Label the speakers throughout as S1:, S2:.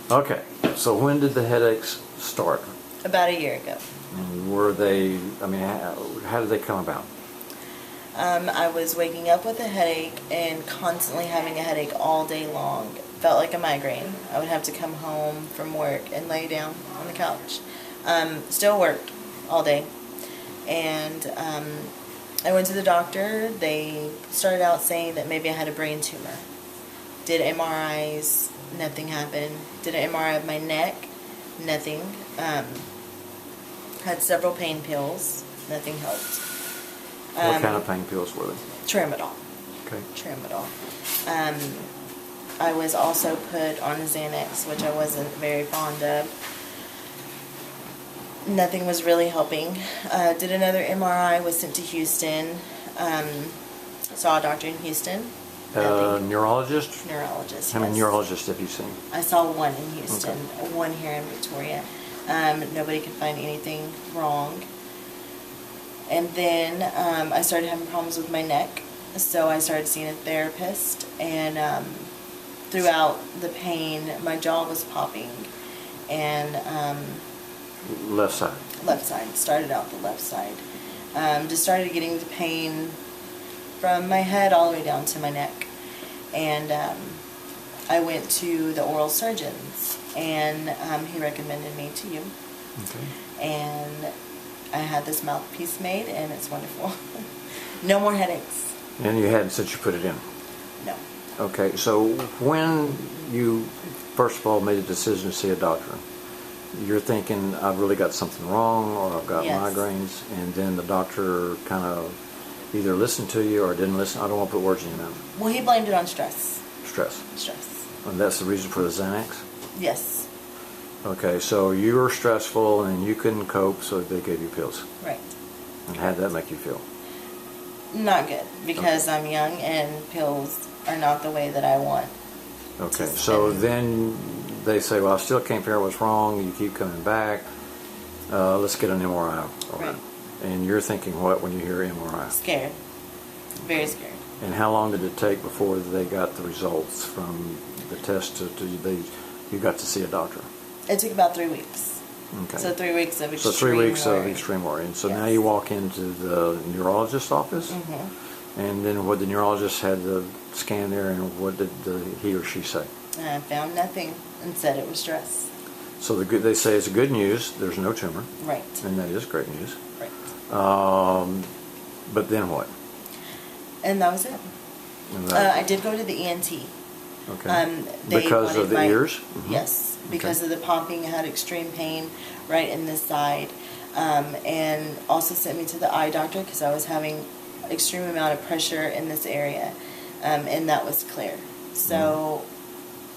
S1: Okay, so when did the headaches start?
S2: About a year ago.
S1: And were they, I mean, how did they come about?
S2: I was waking up with a headache and constantly having a headache all day long. Felt like a migraine. I would have to come home from work and lay down on the couch. Still worked all day. And I went to the doctor. They started out saying that maybe I had a brain tumor. Did MRIs, nothing happened. Did an MRI of my neck, nothing. Had several pain pills, nothing helped.
S1: What kind of pain pills were they?
S2: Tramadol.
S1: Okay.
S2: Tramadol. I was also put on Xanax, which I wasn't very fond of. Nothing was really helping. Did another MRI, was sent to Houston. Saw a doctor in Houston.
S1: Neurologist?
S2: Neurologist,
S1: How many
S2: yes.
S1: neurologists have you seen?
S2: I saw one in Houston,
S1: Okay.
S2: one here in Victoria. Nobody could find anything wrong. And then I started having problems with my neck, so I started seeing a therapist. And throughout the pain, my jaw was popping. And
S1: Left side.
S2: left side, started out the left side. Just started getting the pain from my head all the way down to my neck. And I went to the oral surgeons, and he recommended me to you.
S1: Okay.
S2: And I had this mouthpiece made, and it's wonderful. No more headaches.
S1: And you hadn't since you put it in?
S2: No.
S1: Okay, so when you first of all made a decision to see a doctor, you're thinking, I've really got something wrong, or I've got
S2: Yes.
S1: migraines, and then the doctor kind of either listened to you or didn't listen. I don't want to put words in your mouth.
S2: Well, he blamed it on stress.
S1: Stress.
S2: Stress.
S1: And that's the reason for the Xanax?
S2: Yes.
S1: Okay, so you were stressful and you couldn't cope, so they gave you pills.
S2: Right.
S1: And how did that make you feel?
S2: Not good, because
S1: Okay.
S2: I'm young and pills are not the way that I want.
S1: Okay,
S2: to
S1: so
S2: spend.
S1: then they say, well, I still can't figure out what's wrong. You keep coming back. Let's get an MRI.
S2: Right.
S1: And you're thinking what when you hear MRI?
S2: Scared. Very scared.
S1: And how long did it take before they got the results from the test you got to see a doctor?
S2: It took about 3 weeks.
S1: Okay.
S2: So 3 weeks of extreme
S1: So 3 weeks of
S2: worry.
S1: extreme worry. And so
S2: Yes.
S1: now you walk into the neurologist's office, and then what the neurologist had the scan there, and what did he or she say?
S2: And I found nothing and said it was stress.
S1: So they say it's good news. There's no tumor,
S2: Right.
S1: and that is great news.
S2: Right.
S1: But then what?
S2: And that was it.
S1: And that-
S2: I did go to the ENT.
S1: okay.
S2: They
S1: Because of
S2: wanted
S1: the
S2: my-
S1: ears? Mhm.
S2: Yes, because
S1: Okay.
S2: of the popping. I had extreme pain right in this side, and also sent me to the eye doctor because I was having extreme amount of pressure in this area, and that was clear. So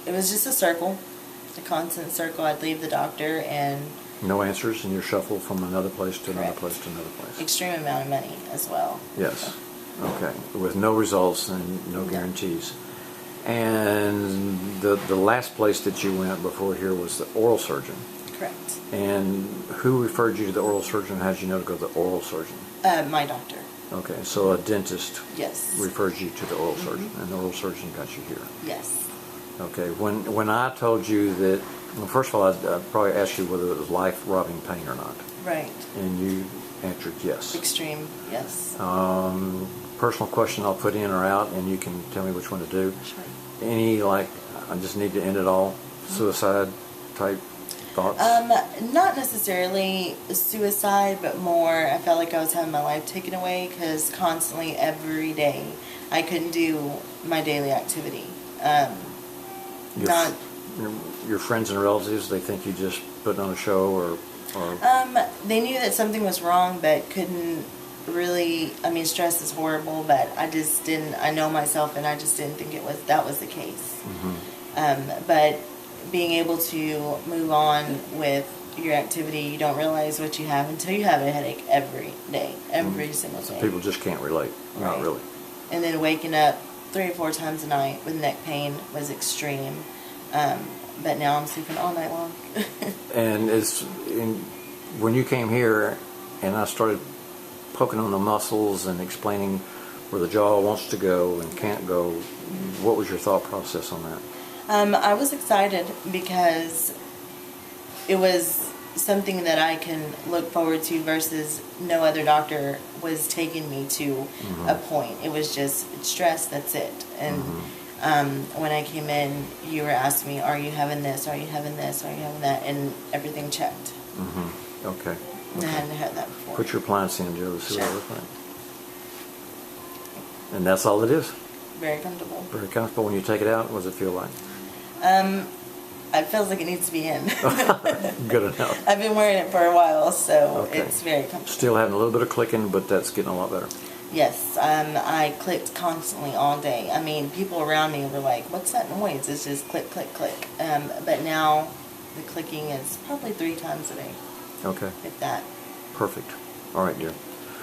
S2: it was just a circle, a constant circle. I'd leave the doctor and
S1: No answers, and you're shuffled from another place to another
S2: Correct.
S1: place to another place.
S2: extreme amount of money as well.
S1: Yes. Okay. With no results and no guarantees. And the last place that you went before here was the oral surgeon.
S2: Correct.
S1: And who referred you to the oral surgeon? How did you know to go to the oral surgeon?
S2: My doctor.
S1: Okay, so a dentist
S2: Yes.
S1: referred you to the oral surgeon, and the oral surgeon got you here.
S2: Yes.
S1: Okay, when I told you that, well, first of all, I'd probably asked you whether it was life-robbing pain or not,
S2: Right.
S1: and you answered yes.
S2: Extreme. Yes.
S1: Personal question I'll put in or out, and you can tell me which one to do.
S2: Sure.
S1: Any, like, I just need to end it all, suicide type thoughts?
S2: Not necessarily suicide, but more I felt like I was having my life taken away because constantly, every day, I couldn't do my daily activity.
S1: Your,
S2: Not.
S1: your friends and relatives, they think you just put on a show or
S2: They knew that something was wrong, but couldn't really. I mean, stress is horrible, but I just didn't. I know myself, and I just didn't think that was the case. But being able to move on with your activity, you don't realize what you have until you have a headache every day, every single day.
S1: people just can't relate. Not
S2: Right.
S1: really.
S2: And then waking up 3 or 4 times a night with neck pain was extreme. But now I'm sleeping all night long.
S1: And when you came here and I started poking on the muscles and explaining where the jaw wants to go and can't go, what was your thought process on that?
S2: I was excited because it was something that I can look forward to versus no other doctor was taking me to a point. It was just stress, that's it. And when I came in, you were asking me, are you having this, are you having this, are you having that, and everything checked.
S1: Okay.
S2: And I hadn't had that before.
S1: Put your appliance in, Joe, to see what
S2: Sure.
S1: it looks like. And that's all it is.
S2: Very comfortable.
S1: Very comfortable. When you take it out, what does it feel like?
S2: It feels like it needs to be in.
S1: Good enough.
S2: I've been wearing it for a while, so
S1: Okay.
S2: it's very comfortable.
S1: Still having a little bit of clicking, but that's getting a lot better.
S2: Yes, I clicked constantly all day. I mean, people around me were like, what's that noise? It's just click, click, click. But now the clicking is probably 3 times a day,
S1: Okay.
S2: if that.
S1: Perfect. All right, dear.